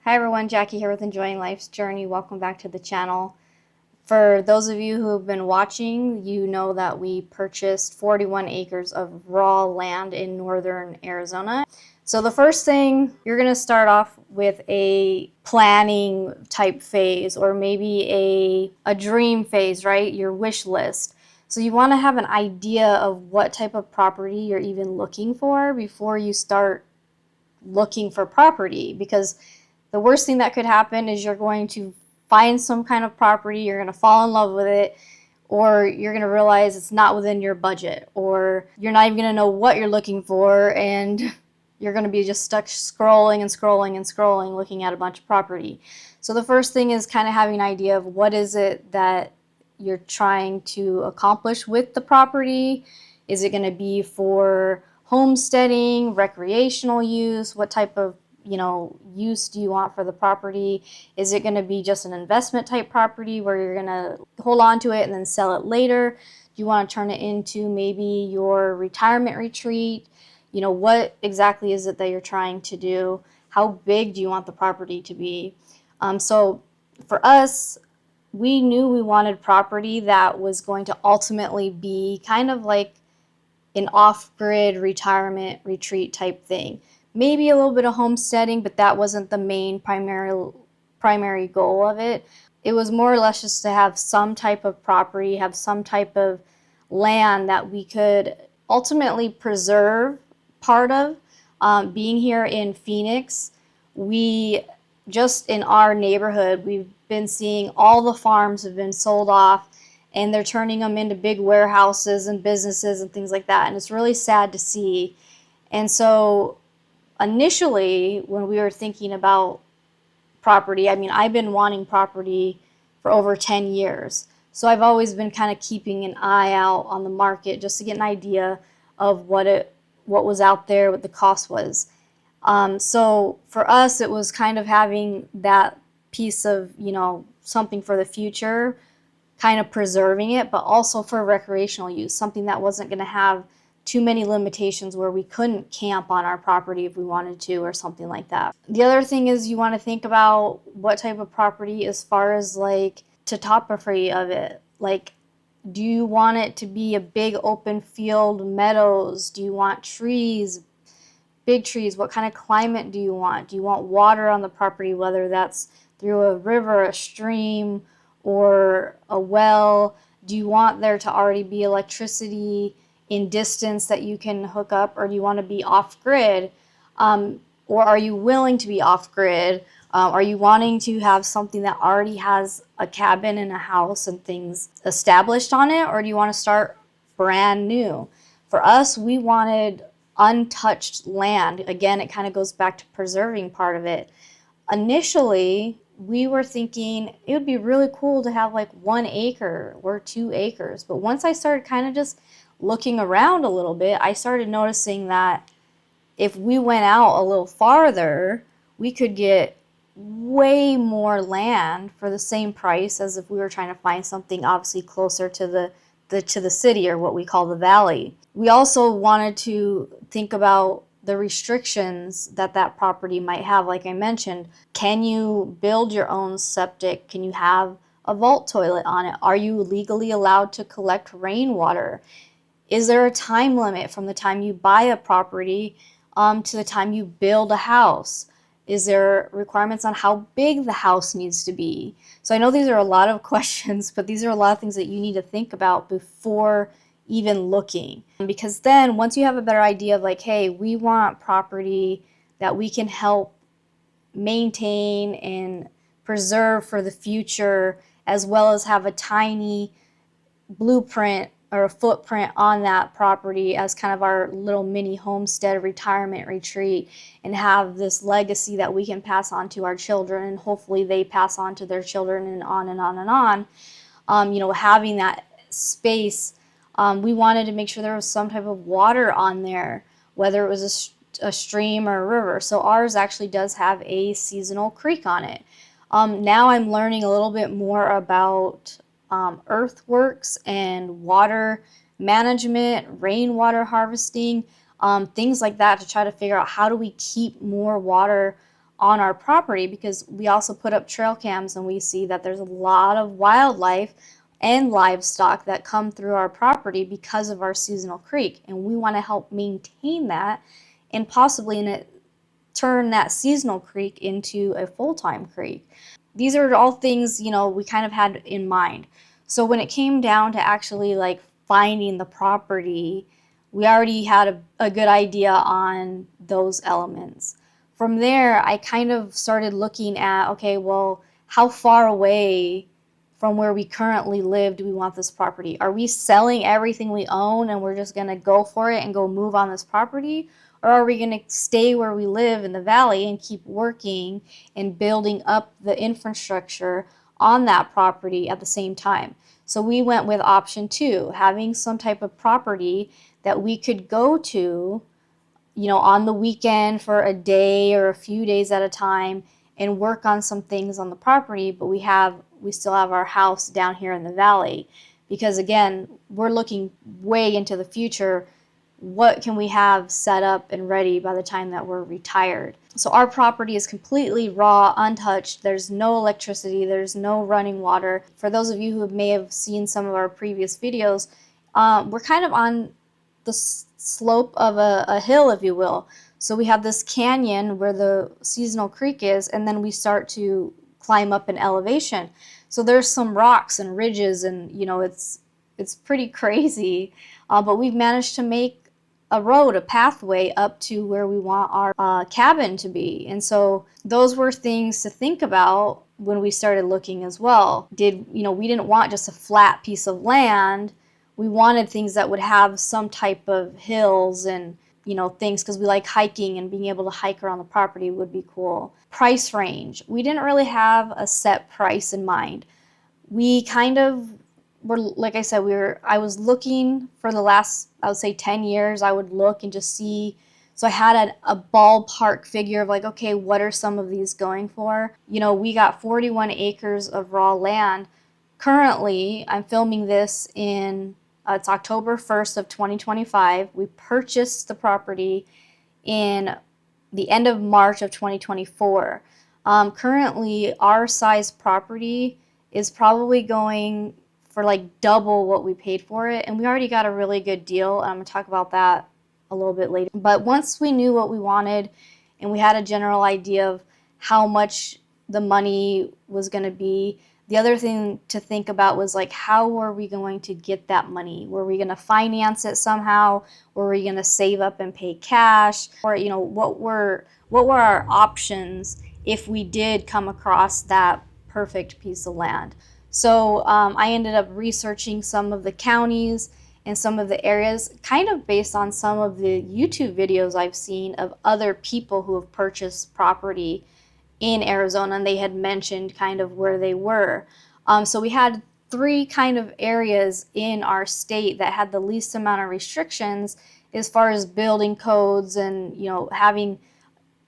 Hi everyone, Jackie here with Enjoying Life's Journey. Welcome back to the channel. For those of you who have been watching, you know that we purchased 41 acres of raw land in northern Arizona. So the first thing, you're going to start off with a planning type phase, or maybe a dream phase, right? Your wish list. So you want to have an idea of what type of property you're even looking for before you start looking for property, because the worst thing that could happen is you're going to find some kind of property, you're going to fall in love with it, or you're going to realize it's not within your budget, or you're not even going to know what you're looking for, and you're going to be just stuck scrolling and scrolling and scrolling looking at a bunch of property. So the first thing is kind of having an idea of what is it that you're trying to accomplish with the property. Is it going to be for homesteading, recreational use? What type of use do you want for the property? Is it going to be just an investment type property where you're going to hold on to it and then sell it later? Do you want to turn it into maybe your retirement retreat? What exactly is it that you're trying to do? How big do you want the property to be? So for us, we knew we wanted property that was going to ultimately be kind of like an off-grid retirement retreat type thing. Maybe a little bit of homesteading, but that wasn't the main primary goal of it. It was more or less just to have some type of property, have some type of land that we could ultimately preserve part of. Being here in Phoenix, we just in our neighborhood, we've been seeing all the farms have been sold off, and they're turning them into big warehouses and businesses and things like that. And it's really sad to see. And so initially, when we were thinking about property, I mean, I've been wanting property for over 10 years. So I've always been kind of keeping an eye out on the market just to get an idea of what was out there, what the cost was. So for us, it was kind of having that piece of, something for the future, kind of preserving it, but also for recreational use, something that wasn't going to have too many limitations where we couldn't camp on our property if we wanted to or something like that. The other thing is you want to think about what type of property as far as like topography of it. Like, do you want it to be a big open field, meadows? Do you want trees, big trees? What kind of climate do you want? Do you want water on the property, whether that's through a river, a stream, or a well? Do you want there to already be electricity in distance that you can hook up, or do you want to be off-grid? Or are you willing to be off-grid? Are you wanting to have something that already has a cabin and a house and things established on it, or do you want to start brand new? For us, we wanted untouched land. Again, it kind of goes back to preserving part of it. Initially, we were thinking it would be really cool to have like 1 acre or 2 acres. But once I started kind of just looking around a little bit, I started noticing that if we went out a little farther, we could get way more land for the same price as if we were trying to find something obviously closer to the city, or what we call the valley. We also wanted to think about the restrictions that property might have. Like I mentioned, can you build your own septic? Can you have a vault toilet on it? Are you legally allowed to collect rainwater? Is there a time limit from the time you buy a property to the time you build a house? Is there requirements on how big the house needs to be? So I know these are a lot of questions, but these are a lot of things that you need to think about before even looking. Because then once you have a better idea of like, hey, we want property that we can help maintain and preserve for the future, as well as have a tiny blueprint or a footprint on that property as kind of our little mini homestead retirement retreat, and have this legacy that we can pass on to our children, and hopefully they pass on to their children, and on and on and on. Having that space, we wanted to make sure there was some type of water on there, whether it was a stream or a river. So ours actually does have a seasonal creek on it. Now I'm learning a little bit more about earthworks and water management, rainwater harvesting, things like that, to try to figure out how do we keep more water on our property, because we also put up trail cams and we see that there's a lot of wildlife and livestock that come through our property because of our seasonal creek, and we want to help maintain that and possibly turn that seasonal creek into a full-time creek. These are all things, we kind of had in mind. So when it came down to actually like finding the property, we already had a good idea on those elements. From there, I kind of started looking at, okay, well, how far away from where we currently live do we want this property? Are we selling everything we own and we're just going to go for it and go move on this property? Or are we going to stay where we live in the valley and keep working and building up the infrastructure on that property at the same time? So we went with option 2, having some type of property that we could go to, on the weekend for a day or a few days at a time and work on some things on the property, but we still have our house down here in the valley, because again, we're looking way into the future. What can we have set up and ready by the time that we're retired? So our property is completely raw, untouched. There's no electricity, there's no running water. For those of you who may have seen some of our previous videos, we're kind of on the slope of a hill, if you will. So we have this canyon where the seasonal creek is, and then we start to climb up in elevation. So there's some rocks and ridges, and it's pretty crazy. But we've managed to make a road, a pathway up to where we want our cabin to be. And so those were things to think about when we started looking as well. We didn't want just a flat piece of land. We wanted things that would have some type of hills and things, because we like hiking, and being able to hike around the property would be cool. Price range. We didn't really have a set price in mind. We kind of were, like I said, I was looking for the last, I would say 10 years. I would look and just see. So I had a ballpark figure of like, okay, what are some of these going for? We got 41 acres of raw land. Currently, I'm filming this it's October 1st of 2025. We purchased the property in the end of March of 2024. Currently, our size property is probably going for like double what we paid for it, and we already got a really good deal. I'm going to talk about that a little bit later. But once we knew what we wanted and we had a general idea of how much the money was going to be, the other thing to think about was like, how were we going to get that money? Were we going to finance it somehow? Were we going to save up and pay cash? Or what were our options if we did come across that perfect piece of land? So I ended up researching some of the counties and some of the areas, kind of based on some of the YouTube videos I've seen of other people who have purchased property in Arizona, and they had mentioned kind of where they were. So we had 3 kind of areas in our state that had the least amount of restrictions as far as building codes and having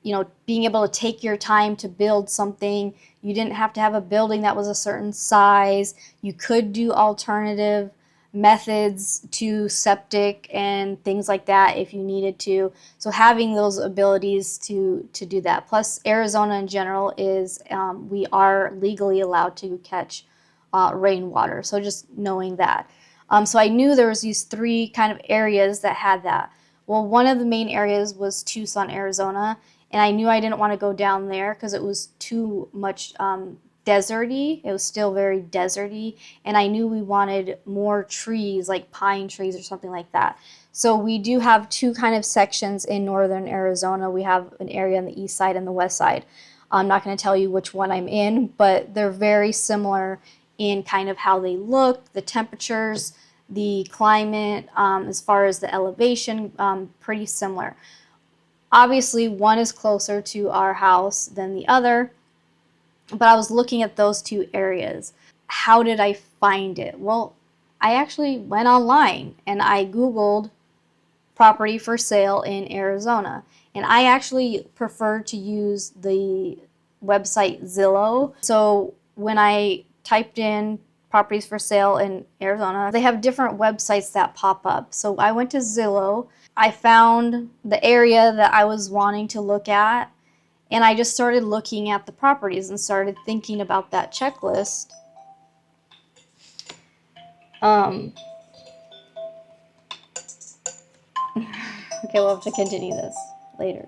being able to take your time to build something. You didn't have to have a building that was a certain size. You could do alternative methods to septic and things like that if you needed to. So having those abilities to do that. Plus, Arizona in general is, we are legally allowed to catch rainwater. So just knowing that. So I knew there was these 3 kind of areas that had that. Well, one of the main areas was Tucson, Arizona, and I knew I didn't want to go down there because it was too much deserty. It was still very deserty, and I knew we wanted more trees, like pine trees or something like that. So we do have 2 kind of sections in northern Arizona. We have an area on the east side and the west side. I'm not going to tell you which one I'm in, but they're very similar in kind of how they look, the temperatures, the climate, as far as the elevation, pretty similar. Obviously, one is closer to our house than the other, but I was looking at those 2 areas. How did I find it? Well, I actually went online and I Googled property for sale in Arizona. And I actually prefer to use the website Zillow. So when I typed in properties for sale in Arizona, they have different websites that pop up. So I went to Zillow. I found the area that I was wanting to look at, And I just started looking at the properties and started thinking about that checklist. Okay, we'll have to continue this later.